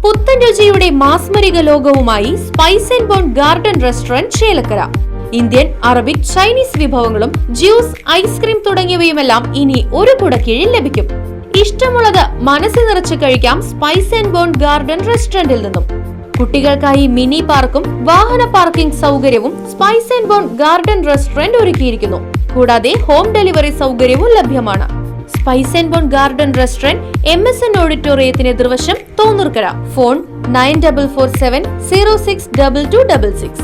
പുത്തൻ രുചിയുടെ മാസ്മരിക ലോകവുമായി spice and bone garden restaurant Chelakkara. Indian, Arabic, Chinese വിഭവങ്ങളും ജ്യൂസ്, ഐസ്ക്രീം തുടങ്ങിയവയുമെല്ലാം ഇനി ഒരു കുടക്കീഴിൽ ലഭിക്കും. ഇഷ്ടമുള്ളത് മനസ്സിൽ നിറച്ച് കഴിക്കാം സ്പൈസ് ആൻഡ് ബോൺ ഗാർഡൻ റെസ്റ്റോറന്റിൽ നിന്നും. കുട്ടികൾക്കായി മിനി പാർക്കും വാഹന പാർക്കിംഗ് സൗകര്യവും spice and bone garden restaurant ഒരുക്കിയിരിക്കുന്നു. കൂടാതെ ഹോം ഡെലിവറി സൗകര്യവും ലഭ്യമാണ്. Spice and bone garden restaurant MSN ഓഡിറ്റോറിയത്തിന് എതിർവശം, തോന്നൂർക്കര. ഫോൺ 9447062266.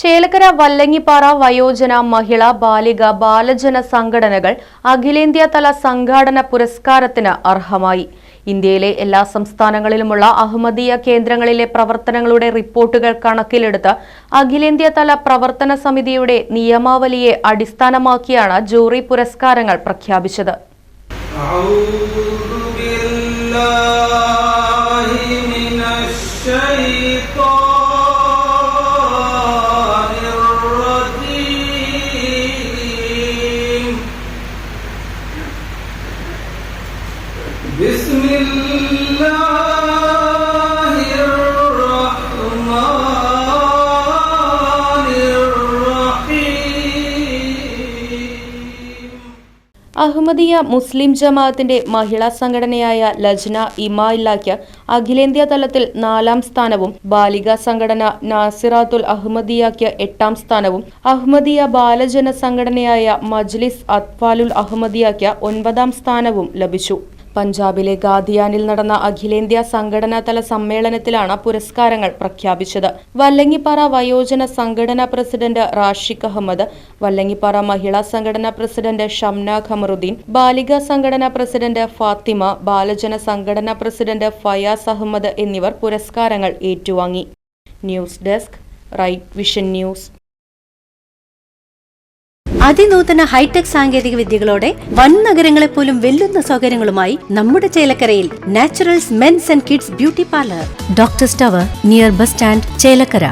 ചേലക്കര വല്ലങ്ങിപ്പാറ വയോജന, മഹിള, ബാലിക, ബാലജന സംഘടനകൾ അഖിലേന്ത്യാ തല സംഘാടന പുരസ്കാരത്തിന് അർഹമായി. ഇന്ത്യയിലെ എല്ലാ സംസ്ഥാനങ്ങളിലുമുള്ള അഹമ്മദിയ കേന്ദ്രങ്ങളിലെ പ്രവർത്തനങ്ങളുടെ റിപ്പോർട്ടുകൾ കണക്കിലെടുത്ത് അഖിലേന്ത്യാ തല പ്രവർത്തന സമിതിയുടെ നിയമാവലിയെ അടിസ്ഥാനമാക്കിയാണ് ജൂറി പുരസ്കാരങ്ങൾ പ്രഖ്യാപിച്ചത്. അഹമ്മദിയ മുസ്ലിം ജമാഅത്തിന്റെ മഹിളാ സംഘടനയായ ലജ്ന ഇമായില്ലയ്ക്ക് അഖിലേന്ത്യാ തലത്തിൽ 4ാം സ്ഥാനവും, ബാലിക സംഘടന നാസിറാത്തുൽ അഹമ്മദിയയ്ക്ക് 8ാം സ്ഥാനവും, അഹമ്മദിയ ബാലജന സംഘടനയായ മജ്ലിസ് അത്ഫാലുൽ അഹമ്മദിയയ്ക്ക് 9ാം സ്ഥാനവും ലഭിച്ചു. പഞ്ചാബിലെ ഗാദിയാനിൽ നടന്ന അഖിലേന്ത്യാ സംഘടനാതല സമ്മേളനത്തിലാണ് പുരസ്കാരങ്ങൾ പ്രഖ്യാപിച്ചത്. വല്ലങ്ങിപ്പാറ വയോജന സംഘടനാ പ്രസിഡന്റ് റാഷിഖ് അഹമ്മദ്, വല്ലങ്ങിപ്പാറ മഹിളാ സംഘടനാ പ്രസിഡന്റ് ഷംന ഖമറുദ്ദീൻ, ബാലിക സംഘടനാ പ്രസിഡന്റ് ഫാത്തിമ, ബാലജന സംഘടനാ പ്രസിഡന്റ് ഫയാസ് അഹമ്മദ് എന്നിവർ പുരസ്കാരങ്ങൾ ഏറ്റുവാങ്ങി. News desk, right vision news. അതിനൂതന ഹൈടെക് സാങ്കേതിക വിദ്യകളോടെ വൻ നഗരങ്ങളെപ്പോലും വെല്ലുന്ന സൗകര്യങ്ങളുമായി നമ്മുടെ ചേലക്കരയിൽ naturals men's and kids beauty parlour, doctors tower, near bus stand, Chelakkara.